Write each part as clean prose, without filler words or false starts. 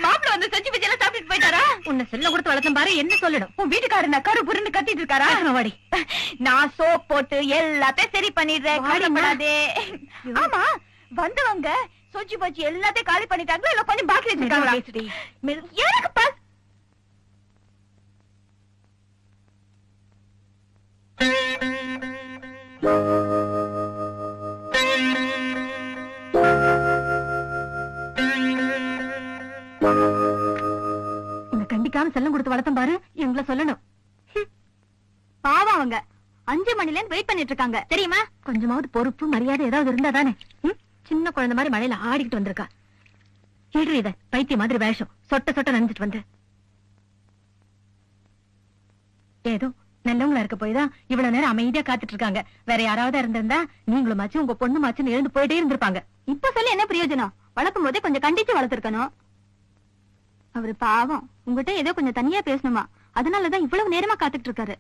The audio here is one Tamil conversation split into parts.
மாப்பிள்ள வந்து செஞ்சு வச்சு எல்லாம் சாப்பிட்டு போயிட்டாரா? உன்னை செல்ல கொடுத்து வளர்த்தம் பாரு, என்ன சொல்லணும்? உன் வீட்டுக்காரர் நான் கரு புருன்னு கத்திட்டு இருக்காரா? வாடி, நான் சோப் போட்டு எல்லாத்தையும் சரி பண்ணிடுறேன். ஆமா, வந்தவங்க சொஜி பச்சி எல்லாத்தையும் காலி பண்ணிட்டாங்களா இல்ல கொஞ்சம் பாக்கி வச்சிருக்காங்களா? எனக்கு பாஸ் கண்டிக்காம செல்லம் கொடுத்து வளர்த்தம் பாரு, எங்களை சொல்லணும். பாவம், அவங்க 5 மணில இருந்து வெயிட் பண்ணிட்டு இருக்காங்க தெரியுமா? கொஞ்சமாவது பொறுப்பு மரியாதை ஏதாவது இருந்தா தானே. சின்ன குழந்தை மாதிரி மழையில ஆடிக்கிட்டு வந்திருக்கா. ஏழு இத பைத்திய மாதிரி வேஷம் சொட்ட சொட்ட நனைஞ்சிட்டு வந்து ஏதோ நல்லவங்களா இருக்க போய்தான் இவ்வளவு நேரம் அமைதியா காத்துட்டு இருக்காங்க. வேற யாராவது இருந்திருந்தா நீங்களும் மாச்சு உங்க பொண்ணு மாச்சுன்னு எழுந்து போயிட்டே இருந்திருப்பாங்க. இப்ப சொல்லி என்ன பிரயோஜனம்? வளர்க்கும் போதே கொஞ்சம் கண்டிச்சு வளர்த்திருக்கணும். அவரு பாவம் உங்ககிட்ட ஏதோ கொஞ்சம் தனியா பேசணுமா, அதனாலதான் இவ்வளவு நேரமா காத்துட்டு இருக்காரு.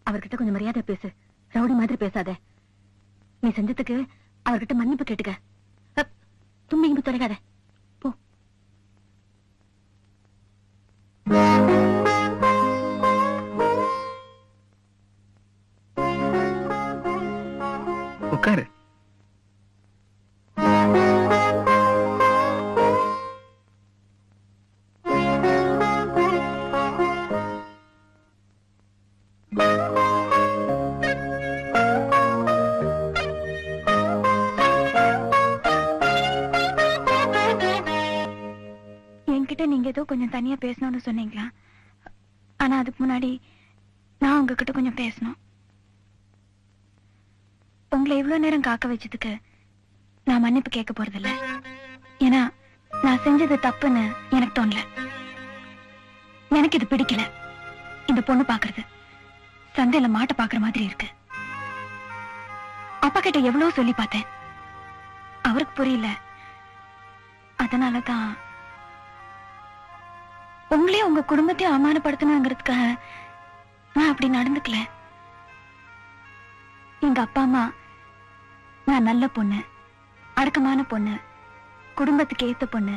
அவர்கிட்ட கொஞ்சம் மரியாதை பேசு, ரவுடி மாதிரி பேசாத. நீ செஞ்சதுக்கு அவர்கிட்ட மன்னிப்பு கேட்டுக்க. தும்பி இங்கு தொலைக்காத போ. உட்காரு. நீங்க ஏதோ கொஞ்சம் தனியா பேசணும்னு சொன்னீங்களா? ஆனா அதுக்கு முன்னாடி நான் உங்ககிட்ட கொஞ்சம் பேசணும். உங்களை இவ்வளவு நேரம் காக்க வச்சதுக்கு நான் மன்னிப்பு கேட்க போறதில்ல. ஏன்னா நான் செஞ்சது தப்புன்னு எனக்கு தோணல. எனக்கு இது பிடிக்கல. இந்த பொண்ணு பாக்குறது சந்தையில மாட்ட பாக்குற மாதிரி இருக்கு. அப்பா கிட்ட எவ்வளவு சொல்லி பார்த்தேன், அவருக்கு புரியல. அதனாலதான் உங்களையும் உங்க குடும்பத்தையும் அவமானப்படுத்தணுங்கிறதுக்காக நான் அப்படி நடந்துக்கல. எங்க அப்பா அம்மா நான் நல்ல பொண்ணு, அடக்கமான பொண்ணு, குடும்பத்துக்கு ஏத்த பொண்ணு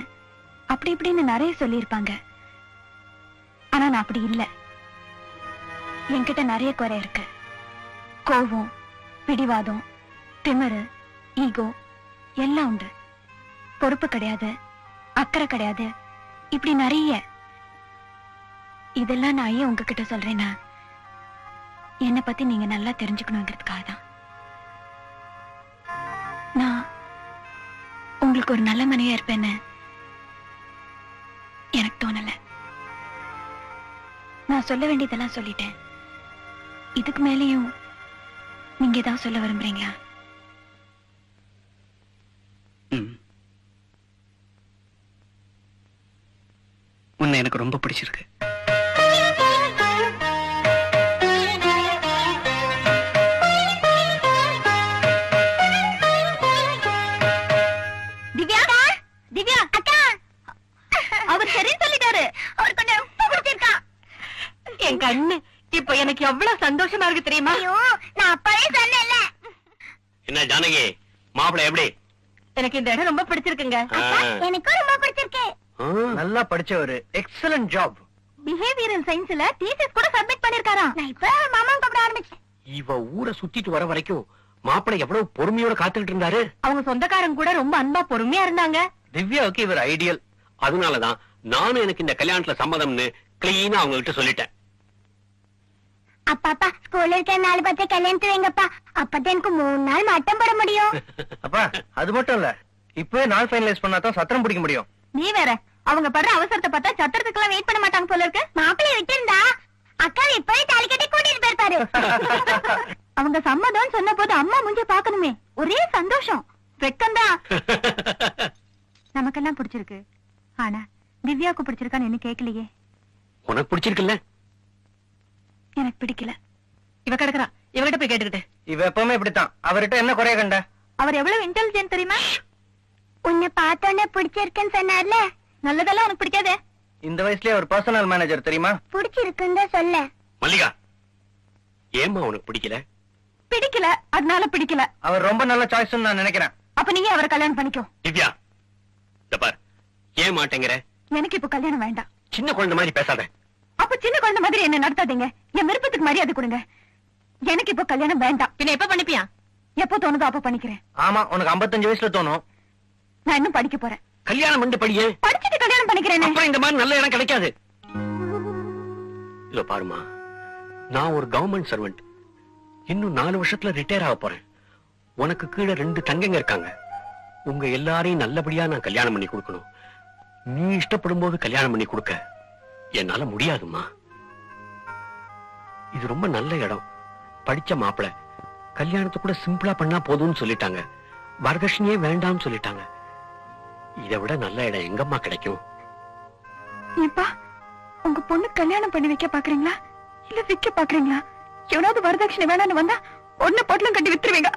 அப்படி இப்படின்னு நிறைய சொல்லியிருப்பாங்க. ஆனா நான் அப்படி இல்லை. என்கிட்ட நிறைய குறை இருக்கு. கோபம், பிடிவாதம், திமிரு, ஈகோ எல்லாம் உண்டு. பொறுப்பு கிடையாது, அக்கறை கிடையாது, இப்படி நிறைய. இதெல்லாம் நான் ஏன் உங்ககிட்ட சொல்றேன்னா, என்னை பத்தி நீங்க நல்லா தெரிஞ்சுக்கணுங்கிறதுக்காக தான். நான் உங்களுக்கு ஒரு நல்ல மனைவியா இருப்பேன்னு எனக்கு தோணல. நான் சொல்ல வேண்டியதெல்லாம் சொல்லிட்டேன். இதுக்கு மேலேயும் நீங்க ஏதாவது சொல்ல விரும்புறீங்களா? உன்னை எனக்கு ரொம்ப பிடிச்சிருக்கு. கண்ணு இப்ப எனக்கு எவ்வளவு சந்தோஷமா இருக்கு தெரியுமா? நான் அப்பவே சொன்னேன்ல. என்ன ஜானகி, மாப்பிள்ளை எப்படி? எனக்கு இந்த இடம் ரொம்ப பிடிச்சிருக்குங்க. எனக்கு ரொம்ப பிடிச்சிருக்கு. நல்லா படிச்சவரு, எக்ஸலன்ட் ஜாப். பிஹேவியரல் சயின்ஸ்ல தீசிஸ் கூட சப்மிட் பண்ணிருக்காராம். நான் இப்ப மாமா கூப்பிட ஆரம்பிச்சேன். இவ ஊரை சுத்திட்டு வர வரைக்கும் மாப்பிள்ளை எவ்வளவு பொறுமையோட காத்துக்கிட்டு இருந்தாரு. அவங்க சொந்தக்காரங்க கூட ரொம்ப அன்பா பொறுமையா இருந்தாங்க. திவ்யாவுக்கு இவர் ஐடியல். அதனாலதான் நானும் எனக்கு இந்த கல்யாணத்துல சம்மதம்னு கிளீனா அவங்க கிட்ட சொல்லிட்டேன். அப்பா ஸ்கூல்ல இருக்க 4 கல்யாணத்து வைங்கப்பா, அப்பதான் எனக்கு 3 நாள் மட்டம் போட முடியும். அப்பா அது மட்டும் இல்ல, இப்பவே நாள் ஃபைனலைஸ் பண்ணாதான் சத்திரம் பிடிக்க முடியும். நீ வேற, அவங்க படுற அவசரத்தை பார்த்தா சத்திரத்துக்கெல்லாம் வெயிட் பண்ண மாட்டாங்க போல இருக்கு. மாப்பிள்ளை விட்டு இருந்தா அக்கா இப்பவே தாலி கட்டி கூட்டிட்டு போயிருப்பாரு. அவங்க சம்மதம் சொன்ன போது அம்மா மூஞ்சி பாக்கணுமே, ஒரே சந்தோஷம். வெக்கம்தான். நமக்கெல்லாம் பிடிச்சிருக்கு, ஆனா திவ்யாவுக்கு பிடிச்சிருக்கான்னு என்ன கேட்கலையே. உனக்கு பிடிச்சிருக்குல்ல? எனக்கு பிடிக்கல. இவ கிடக்குறா, இவகிட்ட போய் கேட்டுக்கிட்டு. இவ எப்பவுமே இப்படித்தான். அவர்கிட்ட என்ன குறைய கண்ட? அவர் எவ்வளவு இன்டெலிஜென்ட் தெரியுமா? உன்னை பார்த்தோன்னே பிடிச்சிருக்குன்னு சொன்னார்ல. நல்லதெல்லாம் உனக்கு பிடிக்காதே? இந்த வயசுலயே ஒரு பர்சனல் மேனேஜர் தெரியுமா? பிடிச்சிருக்குன்னு சொல்ல. மல்லிகா, ஏமா உனக்கு பிடிக்கல? பிடிக்கல, அதனால பிடிக்கல. அவர் ரொம்ப நல்ல சாய்ஸ் நான் நினைக்கிறேன். அப்ப நீங்க அவரை கல்யாணம் பண்ணிக்கோ. திவ்யா, இந்த பார், ஏன் மாட்டேங்கிற? எனக்கு இப்ப கல்யாணம் வேண்டாம். சின்ன குழந்தை மாதிரி பேசாத. அப்ப சின்ன குழந்தை மாதிரி என்ன நடத்தாதீங்க. என் விருப்பத்துக்கு மரியாதை கொடுங்க. எனக்கு இப்ப கல்யாணம் வேண்டாம். பின்ன எப்ப பண்ணிப்பியா? எப்போ தோணுதோ அப்ப பண்ணிக்கிறேன். ஆமா, உனக்கு 55 வயசுல தோணும். நான் இன்னும் படிக்க போறேன். கல்யாணம் பண்ணிட்டு படியே. படிச்சுட்டு கல்யாணம் பண்ணிக்கிறேன். அப்புறம் இந்த மாதிரி நல்ல இடம் கிடைக்காது. இல்ல பாருமா, நான் ஒரு கவர்மெண்ட் சர்வெண்ட். இன்னும் 4 வருஷத்துல ரிட்டையர் ஆக போறேன். உனக்கு கீழே 2 தங்கங்க இருக்காங்க. உங்க எல்லாரையும் நல்லபடியா நான் கல்யாணம் பண்ணி கொடுக்கணும். நீ இஷ்டப்படும் போது கல்யாணம் பண்ணி கொடுக்க என்னால முடியாதுமா. இது ரொம்ப நல்ல இடம். படிச்ச மாப்பிள கல்யாணத்தை கூட சிம்பிளா பண்ணா போதும்னு சொல்லிட்டாங்க. வரதட்சணையே வேண்டாம்னு சொல்லிட்டாங்க. இதை விட நல்ல இடம் எங்கம்மா கிடைக்கும்? ஏப்பா, உங்க பொண்ணு கல்யாணம் பண்ணி வைக்க பாக்குறீங்களா இல்ல விக்க பாக்குறீங்களா? எவனாவது வரதட்சணை வேணான்னு வந்தா ஒண்ணு பொட்டலம் கட்டி வித்துருவீங்க.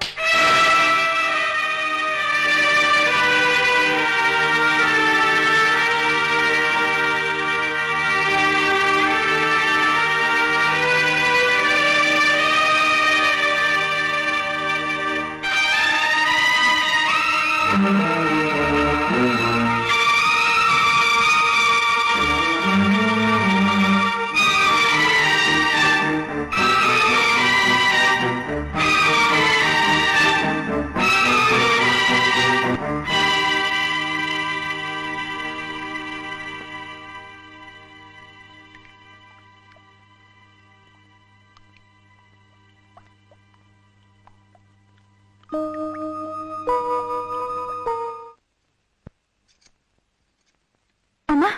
அம்மா,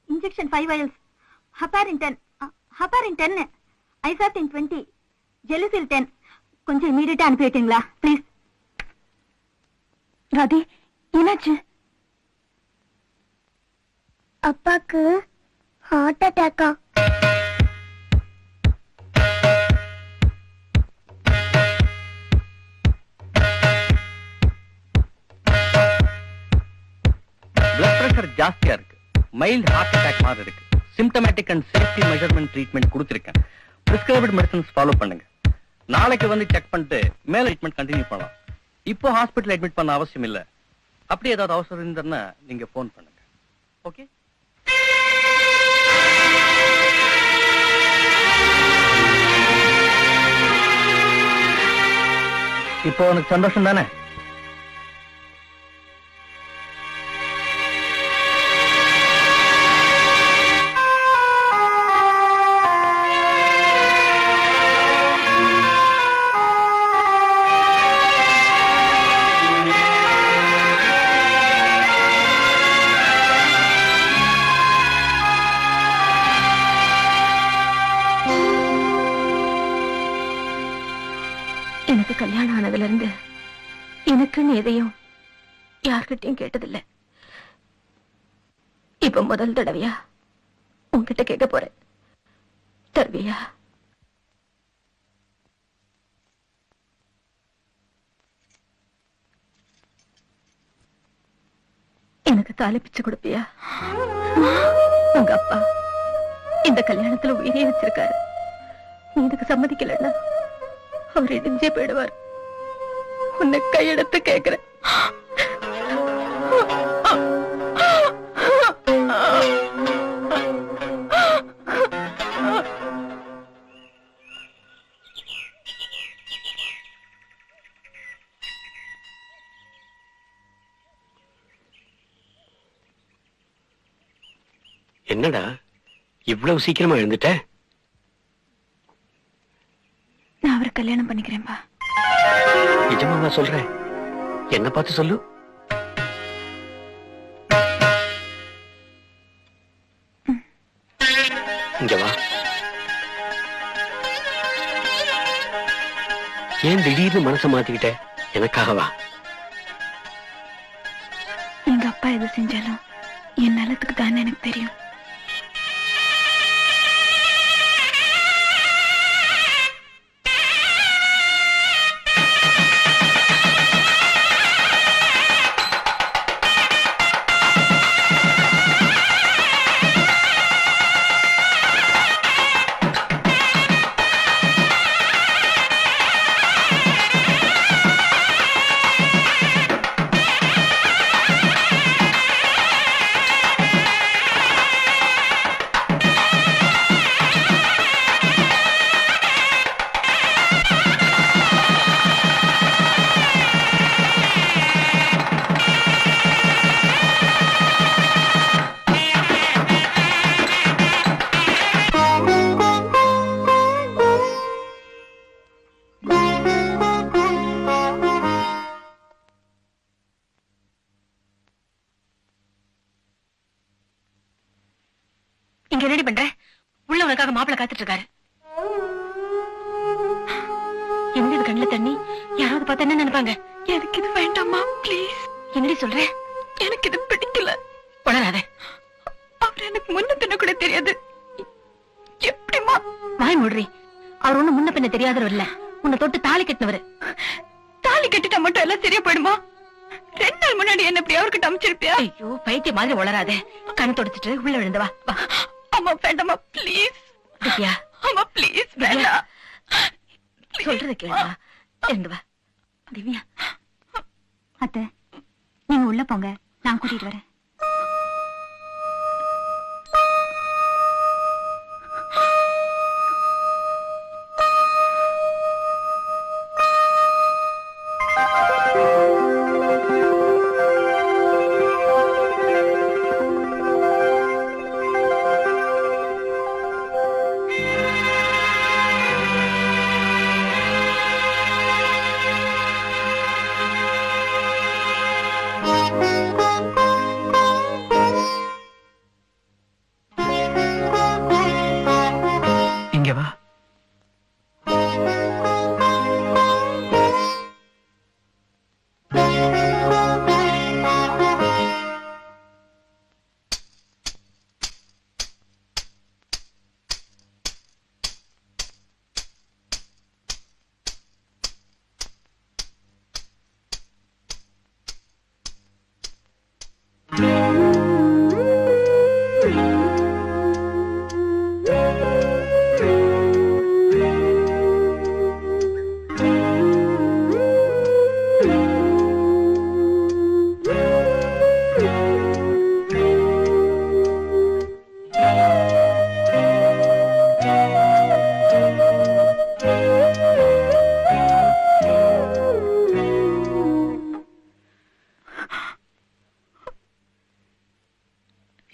இன்ஜெக்ஷன் 5 vials, ஹெப்பாரின் 10, ஐசாத்தின் 20, ஜெலுசில் 10. கொஞ்சம் இமீடியட்டா அனுப்பி வைக்கிறீங்களா ப்ளீஸ்? ராதி, என்னாச்சு? அப்பாக்கு ஹார்ட் அட்டாக்கா? பிளட் பிரஷர் ஜாஸ்தியா இருக்கு. மைல்ட் ஹார்ட் அட்டாக் மாதிரி இருக்கு. Symptomatic and safety measurement treatment கொடுத்திருக்கேன். பிரிஸ்கிரைப்டு மெடிசன்ஸ் ஃபாலோ பண்ணுங்க. நாளைக்கு வந்து செக் பண்ணிட்டு மேல ட்ரீட்மெண்ட் கண்டினியூ பண்ணலாம். இப்போ ஹாஸ்பிடல் அட்மிட் பண்ண அவசியம் இல்ல. அப்படி ஏதாவது அவசரம் இருந்ததுன்னா நீங்க போன் பண்ணுங்க. ஓகே? இப்போ உனக்கு சந்தோஷம் தானே? எனக்கு கல்யாணம் ஆனதுல இருந்து எனக்குன்னு எதையும் யார்கிட்டையும் கேட்டதில்லை. இப்ப முதல் தடவையா உன்கிட்ட கேட்க போறேன். தருவியா? எனக்கு தாலி பிச்சை கொடுப்பியா? உங்க அப்பா இந்த கல்யாணத்துல உயிரே வச்சிருக்காரு. நீ இதுக்கு சம்மதிக்கலன்னா அவர் இடிஞ்சே போயிடுவார். உன்னை கையெடுத்து கேட்கிறேன். என்னடா இவ்வளவு சீக்கிரமா எழுந்துட்ட? நான் அவரை கல்யாணம் பண்ணிக்கிறேன்பா. நிஜமாவா சொல்றேன்? என்ன பார்த்து சொல்லு. இங்க வா. ஏன் திடீர்னு மனசை மாத்திக்கிட்ட? எனக்காகவா? எங்க அப்பா எது செஞ்சாலும் என் நலத்துக்கு தானே எனக்கு தெரியும். என்னடி பண்ற? உள்ள உனக்காக மாப்பிள்ள காத்துட்டு இருக்காரு. என்ன இது கண்ணுல தண்ணி? யாராவது பார்த்தா என்ன நினைப்பாங்க? எனக்கு இது வேண்டாமா ப்ளீஸ். என்னடி சொல்ற? எனக்கு இது பிடிக்கல. உடனாத. அவர் எனக்கு முன்ன பின்ன கூட தெரியாது. எப்படிமா? வாய் மூடுறி. அவர் ஒண்ணு முன்ன பின்ன தெரியாதவர் இல்ல, உன்னை தொட்டு தாலி கட்டினவரு. தாலி கட்டிட்டா மட்டும் எல்லாம் சரியா போயிடுமா? 2 நாள் முன்னாடி என்ன இப்படி அவர்கிட்ட அமைச்சிருப்பியா? ஐயோ பைத்திய மாதிரி வளராத. கண் தொடச்சிட்டு உள்ள விழுந்து வா. அம்மா வேண்டாமா ப்ளீஸ். அம்மா ப்ளீஸ் வேண்டாம். சொல்றது கேளா. இருந்து வா திவ்யா. அத்தை நீங்க உள்ள போங்க, நான் கூட்டிட்டு வரேன். இங்க வா.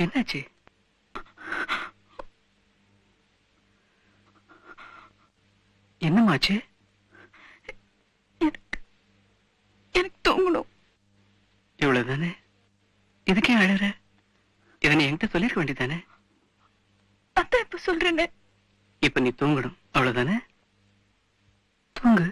என்னாச்சு? என்னமாச்சு? எனக்கு தூங்கணும். இவ்வளவுதானே? இதுக்கே அழற? இதை நீ என்கிட்ட சொல்லிருக்க வேண்டியதானே? அதான் இப்ப சொல்றேன்னு. இப்ப நீ தூங்கணும், அவ்வளவுதானே? தூங்கு.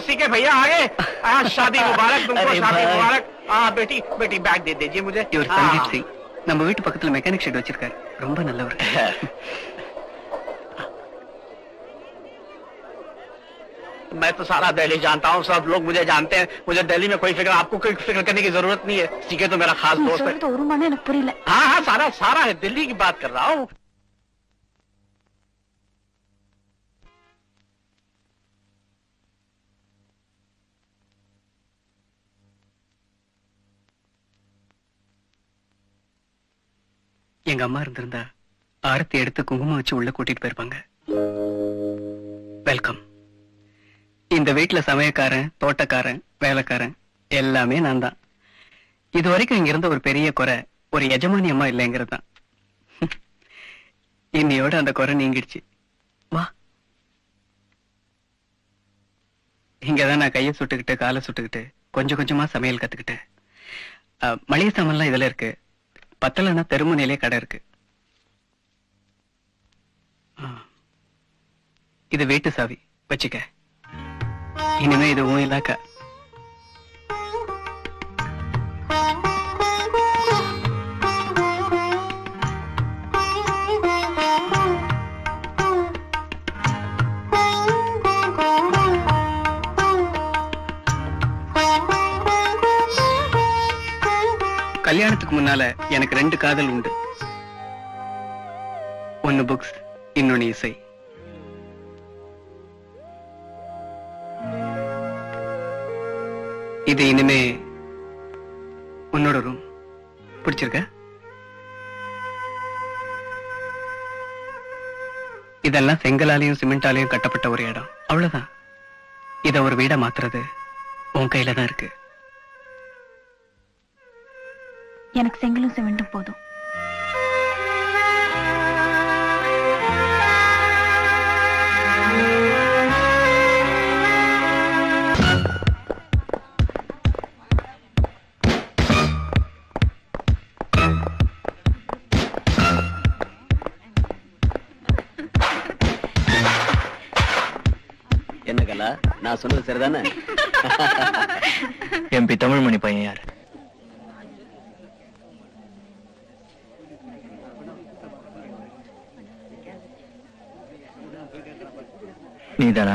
सीखे भैया आगे। शादी मुबारक तुमको, शादी मुबारक। बेटी बेटी बैग दे दीजिए मुझे। இவர் சந்தீப் சிங், நம்ம வீட்டு பக்கத்துல மெக்கானிக் ஷெட் வச்சிருக்காரு. ரொம்ப நல்லவர். मैं तो सारा दिल्ली जानता हूँ, सब लोग मुझे जानते हैं। मुझे दिल्ली में कोई फिक्र, आपको कोई फिक्र करने की जरूरत नहीं है। सीखे तो मेरा खास दोस्त है। ஒரு மணி எனக்கு புரியல. हाँ हाँ सारा सारा है, दिल्ली की बात कर रहा हूँ। எங்க அம்மா இருந்திருந்தா ஆரத்தி எடுத்து குங்குமம் வச்சு உள்ள கூட்டிட்டு போயிருப்பாங்க. வெல்கம். இந்த வீட்டுல சமயக்காரன், தோட்டக்காரன், வேலைக்காரன் எல்லாமே நான் தான். இது வரைக்கும் இங்க இருந்த ஒரு பெரிய குறை ஒரு எஜமானி அம்மா இல்லைங்கிறது தான். இன்னையோட அந்த குறை நீங்கிடுச்சு. வா. இங்கதான் நான் கையை சுட்டுக்கிட்டு காலை சுட்டுக்கிட்டு கொஞ்சம் கொஞ்சமா சமையல் கத்துக்கிட்டேன். மளிகை சாமான்லாம் இதுல இருக்கு. பத்தலன்னா தெருமுனையிலே கடை இருக்கு. இது வீட்டு சாவி வச்சுக்க. இனிமே இது உன் இலாக்கா. கல்யாணத்துக்கு முன்னால எனக்கு 2 காதல் உண்டு. ஒன்னு புக்ஸ், இன்னொன்னு இசை. இது இனிமே உன்னோட ரூம். பிடிச்சிருக்க? இதெல்லாம் செங்கலாலையும் சிமெண்டாலையும் கட்டப்பட்ட ஒரு இடம். அவ்வளவுதான். இத ஒரு வீடா மாத்துறது உன் கையில தான் இருக்கு. எனக்கு செங்கலும் சிமெண்டும் போதும். என்ன கலா, நான் சொன்னது சரிதானே? எம்பி தமிழ்மணி பையன் யாரு? நீதானா?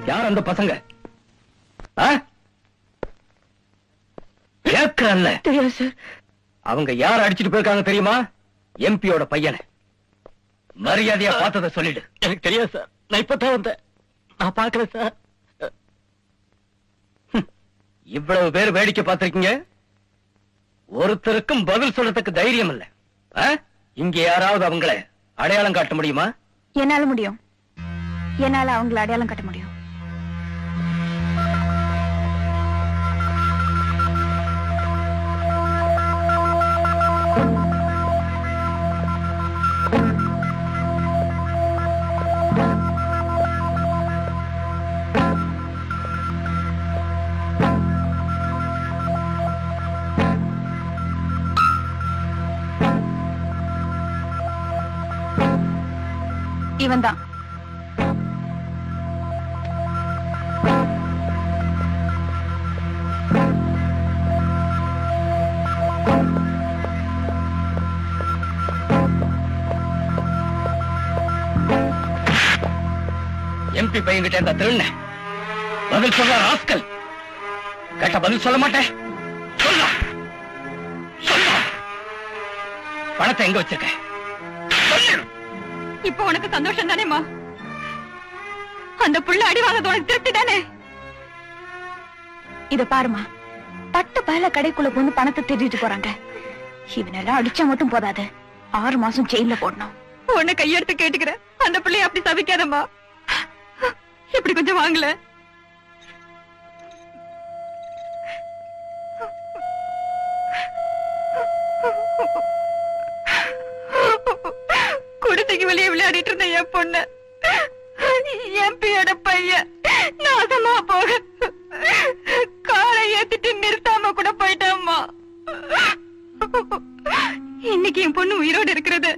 யார் அந்த பசங்க? தெரியாது சார். அவங்க யார் அடிச்சிட்டு போயிருக்காங்க தெரியுமா? எம்பியோட பையனை. மரியாதையா பார்த்ததை சொல்லிடு. எனக்கு தெரியாது சார். நான் இப்பதான் வந்தேன். நான் பாக்கல சார். இவ்வளவு பேர் வேடிக்கை பார்த்திருக்கீங்க. ஒருத்தருக்கும் பதில் சொல்றதுக்கு தைரியம் இல்ல. இங்க யாராவது அவங்களை அடையாளம் காட்ட முடியுமா? என்னால முடியும். என்னால அவங்களை அடையாளம் காட்ட முடியும். இவன்தான். எம்பி பையன்கிட்ட இந்த திருண்ண பதில் சொல்ற ராஸ்கல். கேட்ட பதில் சொல்ல மாட்டேன். சொல்ல பணத்தை எங்க வச்சிருக்க? இப்ப உனக்கு சந்தோஷம் தானேமா? அந்த புள்ள அடி வாங்கறது உனக்கு திருப்தி தானே? இத பாருமா, பட்டு பயல கடைக்குள்ள வந்து பணத்தை திருடிட்டு போறாங்க. இவனெல்லாம் அடிச்சா மட்டும் போதாது, 6 மாசம் ஜெயில போடணும். உன்னை கையெடுத்து கேட்டுக்கிற, அந்த பிள்ளைய அப்படி சபிக்காதம்மா. இப்படி கொஞ்சம் வாங்கல. நாளைக்கு வெளியே விளையாடிட்டு இருந்த என் பொண்ணு எம்பியோட பையன் நாசமா போக காரை ஏத்திட்டு நிறுத்தாம கூட போயிட்டாம்மா. இன்னைக்கு என் பொண்ணு உயிரோடு இருக்கிறது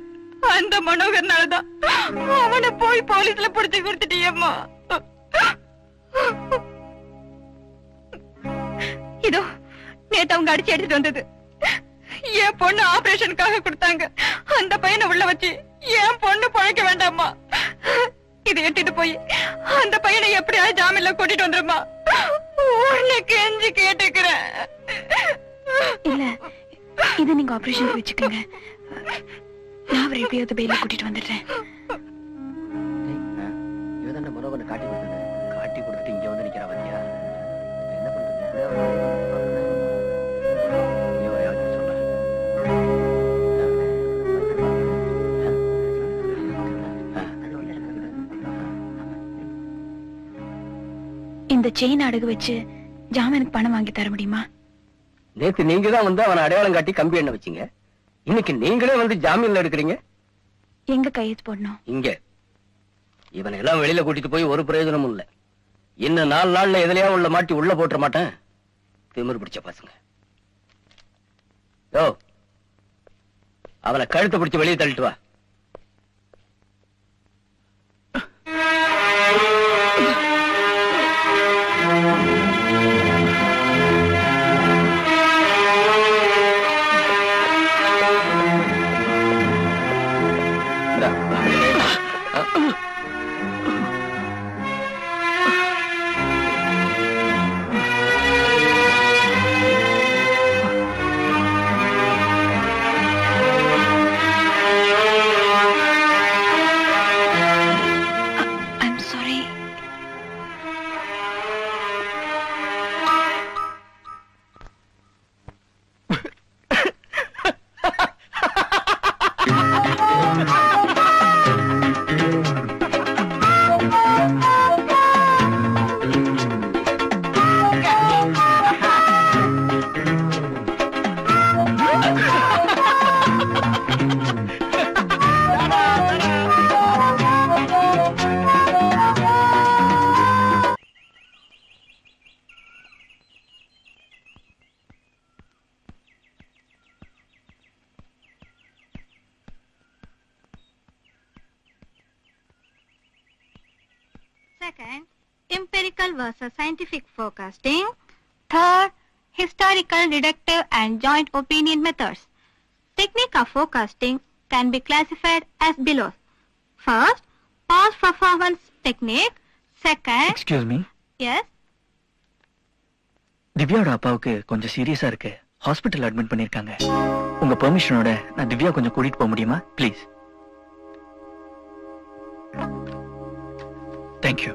அந்த மனோகர்னாலதான். அவனை போய் போலீஸ்ல புடிச்சு கொடுத்துட்டியம்மா. இதோ நேத்து அவங்க அடிச்சு எடுத்துட்டு வந்தது. என் பொண்ணு ஆபரேஷனுக்காக கொடுத்தாங்க. அந்த பையனை உள்ள வச்சு என் பொண்ணு பழைக்க வேண்டாமா? இதை எட்டிட்டு போய் அந்த பையனை எப்படியாவது ஜாமீன்ல கூட்டிட்டு வந்துருமா? உன்னை கெஞ்சி கேட்டுக்கிறேன். இல்ல, இது நீங்க ஆபரேஷன் வச்சுக்கோங்க. நான் அவரை எப்படியாவது பெயில கூட்டிட்டு வந்துடுறேன். இவதான் மனோகரனை காட்டி கொடுத்துட்டு இங்க வந்து நிக்கிறா பாத்தியா? என்ன பண்றது? இந்த செயின் அடகு வச்சு ஜாமீனுக்கு பணம் வாங்கி தர முடியுமா? நேத்து நீங்க தான் வந்து அவனை அடையாளம் காட்டி கம்பி எண்ண வச்சீங்க. இன்னைக்கு நீங்களே வந்து ஜாமீன்ல எடுக்கிறீங்க. எங்க கையெழுத்து போடணும்? இங்க. இவனை எல்லாம் வெளியில கூட்டிட்டு போய் ஒரு பிரயோஜனமும் இல்ல. இன்னும் 4 நாள்ல எதுலயா உள்ள மாட்டி உள்ள போட்டுற மாட்டேன். திமிரு பிடிச்ச பசங்க. யோ, அவனை கழுத்தை பிடிச்சு வெளியே தள்ளிட்டு வா. Second, empirical versus scientific forecasting. Third, historical, deductive and joint opinion methods. Technique of forecasting can be classified as below. First, past performance technique. Second, Excuse me. yes, திவ்யாவோட அப்பாவுக்கு கொஞ்சம் சீரியஸா இருக்கு. ஹாஸ்பிடல் அட்மிட் பண்ணிருக்காங்க. உங்க பெர்மிஷனோட நான் திவ்யா கொஞ்சம் கூட்டிட்டு போக முடியுமா? ப்ளீஸ். Thank you.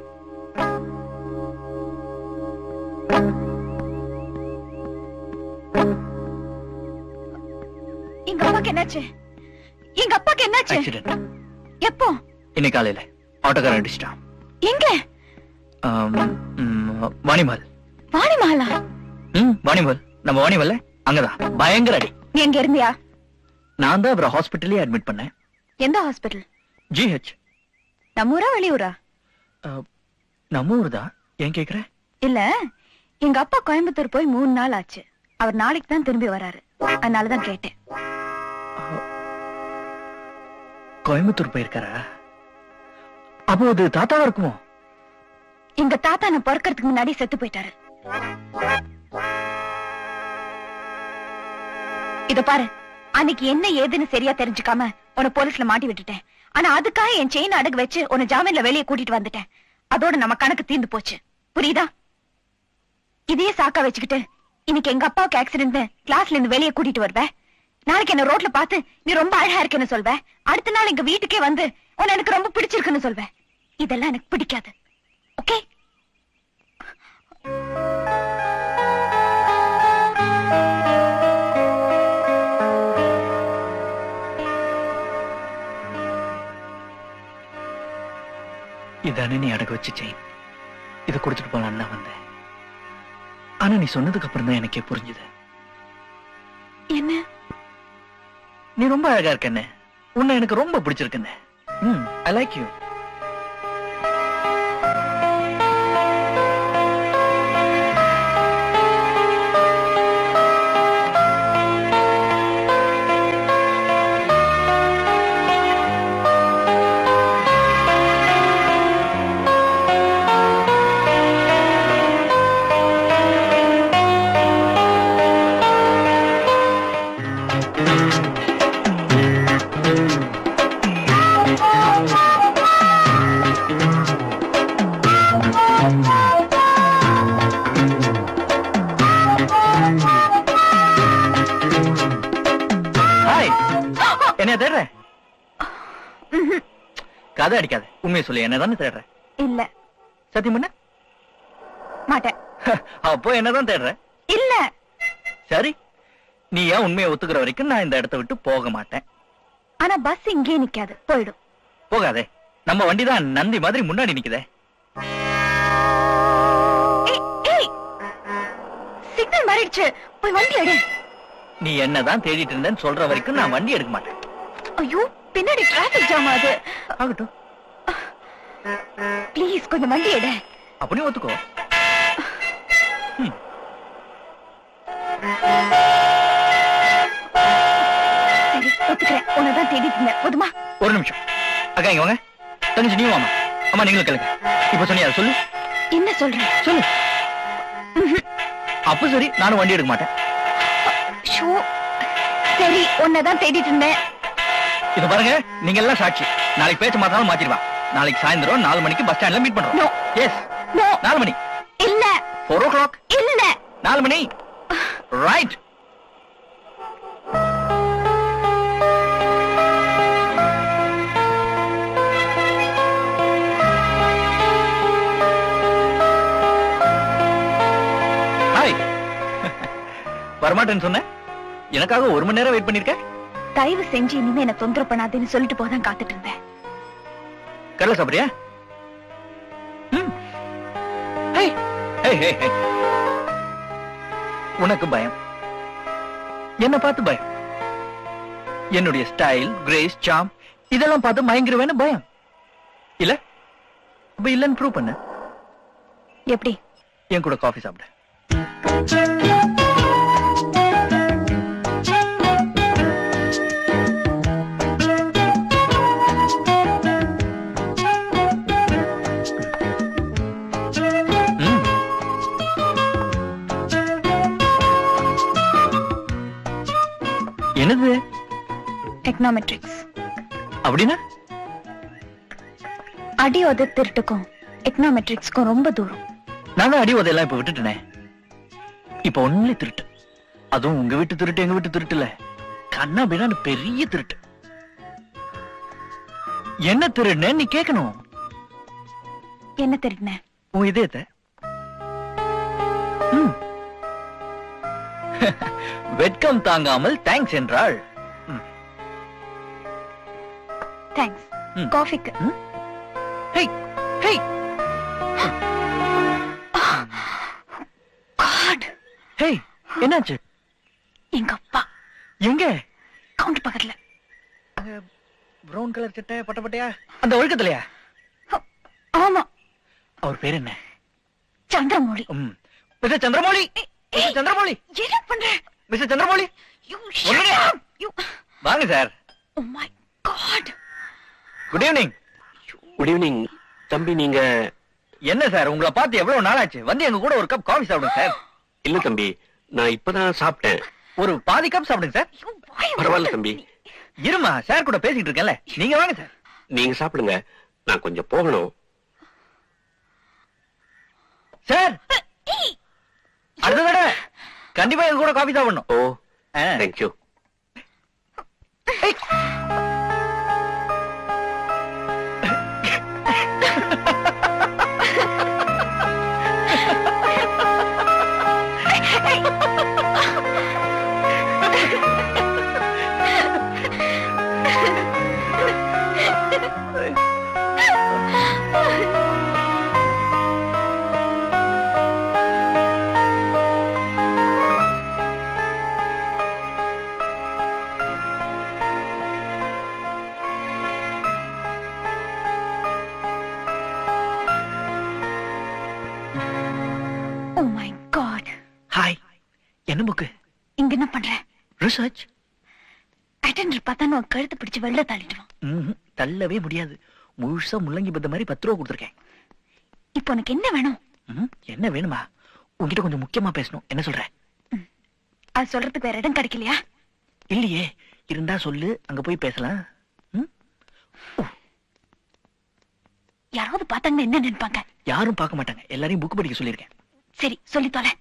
எங்க அப்பாக்கு என்னாச்சு? எங்க அப்பாக்கு என்னாச்சு? ஆக்சிடென்ட். எப்போ? இன்னைக்கு காலையில ஆட்டோக்காரன் அடிச்சிட்டான். எங்க? வாணிமல். வாணிமஹாலா? வாணிமல். நம்ம வாணிமல்ல அங்கதான் பயங்கர அடி. நீ எங்க இருந்தியா? நான் தான் அவரை ஹாஸ்பிட்டலே அட்மிட் பண்ணேன். எந்த ஹாஸ்பிட்டல்? GH. நம்ம ஊரா வெளியூரா? நம்ம ஊர் தான். ஏன் கேக்குற? இல்ல, எங்க அப்பா கோயம்புத்தூர் போய் 3 நாள் ஆச்சு. அவர் நாளைக்கு தான் திரும்பி வராரு. அதனாலதான் கேட்டேன். கோயம்புத்தூர் போயிருக்காரா? அப்போ அது தாத்தாவா இருக்குமோ? எங்க தாத்தா நான் பிறக்கிறதுக்கு முன்னாடி செத்து போயிட்டாரு. இத பாரு, அன்னைக்கு என்ன ஏதுன்னு சரியா தெரிஞ்சுக்காம உன்னை போலீஸ்ல மாட்டி விட்டுட்டேன். ஆனா அதுக்காக என் செயின் அடகு வச்சு உன்னை ஜாமீன்ல வெளியே கூட்டிட்டு வந்துட்டேன். அதோட நம்ம கணக்கு தீர்ந்து போச்சு. புரியுதா? இதையே சாக்கா வச்சுக்கிட்டு இன்னைக்கு எங்க அப்பாவுக்கு ஆக்சிடென்ட் கிளாஸ்ல இருந்து வெளியே கூட்டிட்டு வருவ. நாளைக்கு என்ன ரோட்ல பார்த்து நீ ரொம்ப அழகா இருக்குன்னு சொல்வ. அடுத்த நாள் எங்க வீட்டுக்கே வந்து உன்னை எனக்கு ரொம்ப பிடிச்சிருக்குன்னு சொல்வ. இதெல்லாம் எனக்கு பிடிக்காது. ஓகே? இதானே நீ அடகு வச்சு செயின். இதை கொடுத்துட்டு போலான்னு தான் வந்தேன். ஆனா நீ சொன்னதுக்கு அப்புறம் தான் எனக்கே புரிஞ்சுது. என்ன? நீ ரொம்ப அழகா இருக்கன்னு, உன்னை எனக்கு ரொம்ப பிடிச்சிருக்குன்னு. I like you. என்ன தேடுற? கதை அடிக்காத, உண்மையை சொல்லு. என்னதானே தேடுற? இல்ல. சத்தியம் பண்ண மாட்டேன். அப்போ என்னதான் தேடுற? இல்ல. சரி, நீ ஏன் உண்மையை ஒத்துக்கிற வரைக்கும் நான் இந்த இடத்தை விட்டு போக மாட்டேன். ஆனா பஸ் இங்கே நிக்காது, போயிடும். போகாதே, நம்ம வண்டி தான் நந்தி மாதிரி முன்னாடி நிக்குதே. சிக்னல் மாறிடுச்சு, போய் வண்டி எடு. நீ என்னதான் தேடிட்டு இருந்தேன்னு சொல்ற வரைக்கும் நான் வண்டி எடுக்க மாட்டேன். ஐயோ, பின்னாடி டிராபிக் ஜாம் ஆகுது. ஆகட்டும், ப்ளீஸ் கொஞ்சம் வண்டி எடு. அப்படியே ஒத்துக்கோ. சரி, ஒத்துக்கிறேன். உன்னதான் தேடிட்டு இருந்தேன். போதுமா? ஒரு நிமிஷம் அக்கா, இங்க வாங்க. தங்கச்சி நீ வாமா. அம்மா நீங்களும் கேளுங்க. இப்ப சொன்னியா சொல்லு. என்ன சொல்ற? சொல்லு. அப்ப சரி, நானும் வண்டி எடுக்க மாட்டேன். ஷோ, சரி, உன்னதான் தேடிட்டு இருந்தேன். இது பாருங்க, நீங்க எல்லாம் சாட்சி. நாளைக்கு பேச்ச மாத்தாலும் மாத்திடுவா. நாளைக்கு சாயந்தரம் 4 மணிக்கு பஸ் ஸ்டாண்ட்ல மீட் பண்றோம். No. எஸ். No. 4 மணி. இல்ல. 4 o'clock. இல்ல. 4 மணி. ரைட். ஹாய். வரமாட்டேன்னு சொன்னேன், எனக்காக 1 மணி நேரம் வெயிட் பண்ணிருக்க. தயவு செஞ்சு இனிமே என்ன தொந்தரவு பண்ணாதேன்னு சொல்லிட்டு போதான் காத்துட்டு இருந்தேன். கடலை சாப்பிடுறியா? உனக்கு பயம், என்ன பார்த்து பயம். என்னுடைய ஸ்டைல், கிரேஸ், சாம் இதெல்லாம் பார்த்து மயங்கிருவேன்னு பயம் இல்ல? அப்ப இல்லன்னு ப்ரூவ் பண்ண. எப்படி? என் கூட காஃபி சாப்பிட. என்னது? எக்கனாமெட்ரிக்ஸ். அப்படின்னா? அடி உத திருட்டுக்கும் எக்கனாமெட்ரிக்ஸ்க்கும் ரொம்ப தூரம். நான் தான் அடி உதையெல்லாம் இப்ப விட்டுட்டேனே. இப்ப ஒன்லி திருட்டு. அதுவும் உங்க வீட்டு திருட்டு, எங்க வீட்டு திருட்டு இல்ல, கண்ணா பின்னான்னு பெரிய திருட்டு. என்ன திருடுன நீ கேட்கணும். என்ன திருடுன? உன் இதயத்தை. வெட்கம் தாங்காமல் தேங்க்ஸ் என்றாள். தேங்க்ஸ். காஃபிக்கு. Hey hey. காட். ஹேய், என்னாச்சு? எங்க அப்பா. எங்க? கவுண்டர் பக்கத்துல. பிரவுன் கலர் சட்டை, பட்டப்பட்டையா, அந்த ஒழுக்கத்திலையா? ஆமா. அவர் பேர் என்ன? சந்திரமௌலி. மிஸ்டர் சந்திரமௌலி. மிஸ்டர் சந்திரமௌலி. என்ன பண்ற? மிஸ்டர் சந்திரமௌலி. வாங்க sir. Oh my God. Good evening. Good evening. தம்பி, நீங்க என்ன சார், உங்களை பார்த்து எவ்வளவு நாளாச்சு. வந்து எங்க கூட ஒரு கப் காஃபி சாப்பிடுங்க சார். இல்ல தம்பி, நான் இப்பதான் சாப்பிட்டேன். ஒரு பாதி கப் சாப்பிடுங்க சார். பரவாயில்ல தம்பி. இருமா, சார் கூட பேசிட்டு இருக்கேன்ல, நீங்க வாங்க சார். நீங்க சாப்பிடுங்க, நான் கொஞ்சம் போகணும். சார், அடுத்த தடவை கண்டிப்பா எங்க கூட காஃபி சாப்பிடணும். ஓ, தேங்க்யூ. என்ன புக்கு? இங்க என்ன பண்ற? ரிசர்ச். அட்டெண்டர் பார்த்தா நான் கழுத்து பிடிச்சு வெளில தள்ளிடுவான். தள்ளவே முடியாது. முழுசா முள்ளங்கி பத்த மாதிரி 10 ரூபா கொடுத்துருக்கேன். இப்போ உனக்கு என்ன வேணும்? என்ன வேணுமா? உன்கிட்ட கொஞ்சம் முக்கியமா பேசணும். என்ன சொல்ற? அது சொல்றதுக்கு வேற இடம் கிடைக்கலையா? இல்லையே, இருந்தா சொல்லு, அங்க போய் பேசலாம். யாராவது பார்த்தாங்கன்னா என்ன நினைப்பாங்க? யாரும் பார்க்க மாட்டாங்க. எல்லாரையும் புக் படிக்க சொல்லியிருக்கேன். சரி, சொல்லி தொலை.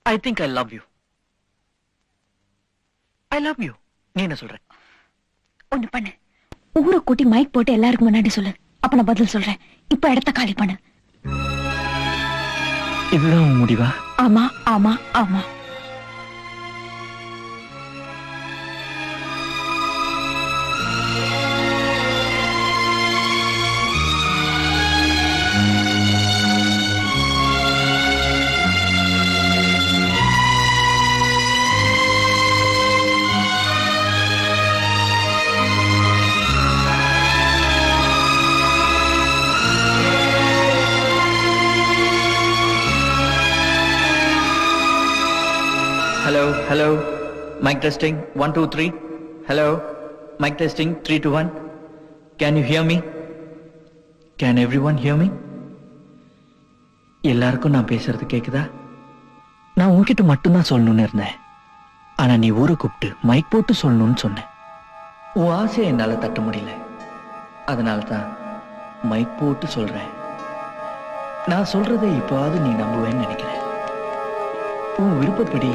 I think I love you. I love you. நீ என்ன சொல்ற? ஒண்ணு பண்ணு, ஊரை கூட்டி மைக் போட்டு எல்லாருக்கும் முன்னாடி சொல்லு. அப்ப நான் பதில் சொல்றேன். இப்ப இடத்த காலி பண்ணு. இதுதான் உன் முடிவா? ஆமா ஆமா ஆமா. Hello. Mic testing. 1 2 3. Hello. Mic testing. 3 2 1. Can you hear me? Can everyone hear me? எல்லாருக்கும் நான் பேசுறது கேக்குதா? நான் உன்கிட்ட மட்டும்தான் சொல்லணும்னு இருந்தேன். ஆனா நீ ஊரை கூப்பிட்டு மைக் போட்டு சொல்லணும்னு சொன்ன. உன் ஆசையை என்னால தட்ட முடியல. அதனால தான் மைக் போட்டு சொல்றேன். நான் சொல்றதை இப்போவாது நீ நம்புவேன்னு நினைக்கிறேன். உன் விருப்பப்படி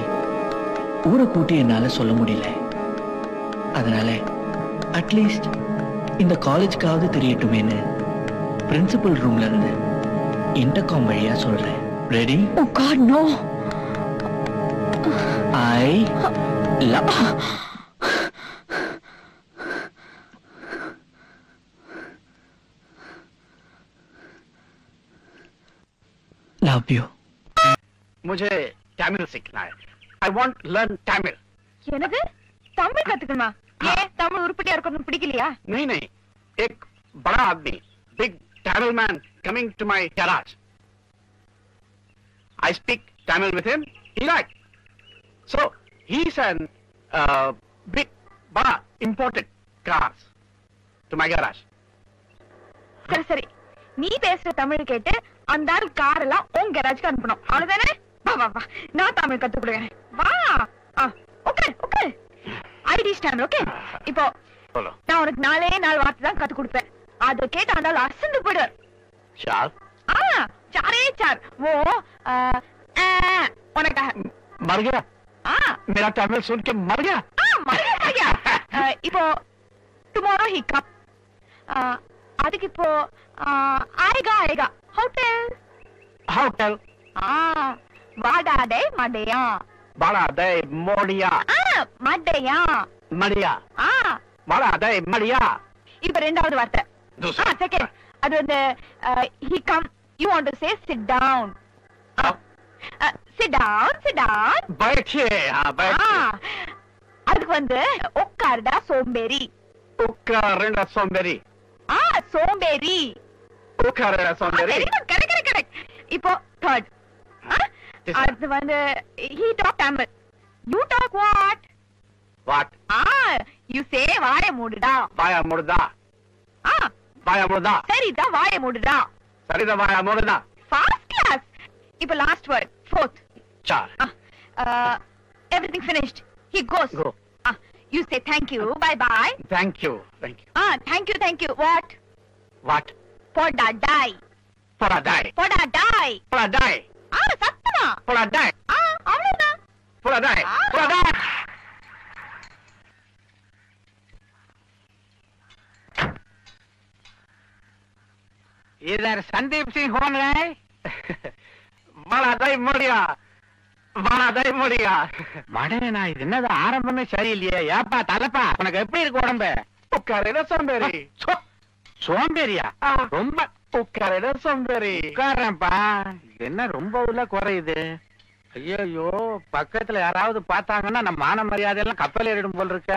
ஊரை கூட்டி என்னால சொல்ல முடியல. அதனால அட்லீஸ்ட் இந்த காலேஜ்க்காவது தெரியட்டுமேன்னு பிரின்சிபல் ரூம்ல இருந்து இன்டர்காம் வழியா சொல்றேன். Ready? Oh God, no. I love you. मुझे तमिल सीखना है. I want to learn Tamil. என்னது? தமிழ் கத்துக்கணுமா? ஏன் தமிழ் உருப்படியா இருக்கணும் பிடிக்கலையா? नहीं, एक बड़ा आदमी, big Tamil man coming to my garage. I speak Tamil with him. He liked. So he's an big, bada imported cars to my garage. சரி, நீ பேசுற தமிழ் கேட்டு அந்த ஆள் கார் எல்லாம் உன் கராஜ்க்கு அனுப்பணும். அவ்வளவுதானே? வா, நான் தமிழ் கத்து கொடுக்குறேன். வா. ஓகே. ஐடி ஸ்டாண்ட். ஓகே. இப்போ நான் உனக்கு 4 வார்த்தை தான் கத்து கொடுப்பேன். அதை கேட்டு அந்த ஆள் அசந்து போயிடு. चार. चार. वो உனக்காக मर गया. मेरा तमिल सुन के मर गया. மर गया. இப்போ tomorrow he come. அதுக்கு இப்போ आएगा होटल. வாடா டே மடையா. बड़ा दे मोड़िया. மடையா. बड़ा दे मड़िया. இப்ப ரெண்டாவது வார்த்தை. दूसरा. செகண்ட். அது வந்து he come, you want to say sit down. sit down. बैठिए. बैठिए. அதுக்கு வந்து உட்காருடா சோம்பேறி. उक्का सोमबेरी. சோம்பேறி. उक्का सोमबेरी. கரெக்ட். இப்போ third. அது வந்து he talk Tamil. You talk what? What? You say வாயை மூடுடா. वाया मुर्दा. वाया मुर्दा. சரிதா வாயை மூடுடா. சரிதா वाया मुर्दा. Fast class. இப்போ last word, fourth. चार. Everything finished. He goes. Go. You say thank you, bye. Thank you. Thank you. What? What? Poda die. Poda die. சத்தமா. Poda die. அவ்வளவுதான். Poda die. इधर संदीप सिंह कौन है? बड़ा दई முடியா. மடனா இது என்னது ஆரம்பமே சரியில்லையே. ஏப்பா தலப்பா உனக்கு எப்படி இருக்கு உடம்பு? உட்காரையில சோம்பேறி. சோம்பேறியா? ரொம்ப உட்காரையில சோம்பேறி. உட்காரப்பா. என்ன ரொம்ப உள்ள குறையுது. ஐயோ பக்கத்துல யாராவது பார்த்தாங்கன்னா நம்ம மான மரியாதை எல்லாம் கப்பல் ஏறிடும் போல் இருக்க.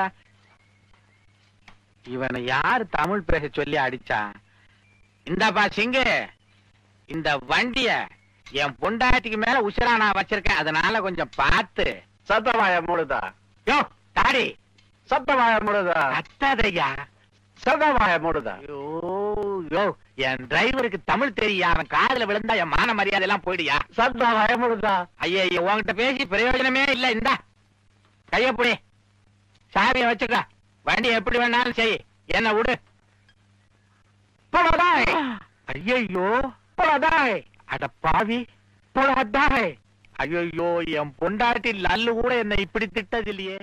இவனை யாரு தமிழ் பேச சொல்லி அடிச்சா? இந்தப்பா சிங்கு, இந்த வண்டிய என் பொண்டாட்டிக்கு மேல உசுரா நான் வச்சிருக்கேன், அதனால கொஞ்சம் பார்த்து. சத்தவாய மூடுதா? யோ தாடி, சத்தவாய மூடுதா? அத்தாதையா. சத்தவாய மூடுதா? யோ என் டிரைவருக்கு தமிழ் தெரியா, அவன் காதுல விழுந்தா என் மான மரியாதை எல்லாம் போயிடுயா. சத்தவாய மூடுதா? ஐயா உன்கிட்ட பேசி பிரயோஜனமே இல்ல. இந்தா கையப்படி, சாவியை வச்சுக்க, வண்டி எப்படி வேணாலும் செய், என்ன விடு. போடாதாய். ஐயோ போடாதாய். அட பாவி போடாதாய். ஐயோ என் பொண்டாட்டி லல்லு கூட என்ன இப்படி திட்டது இல்லையே.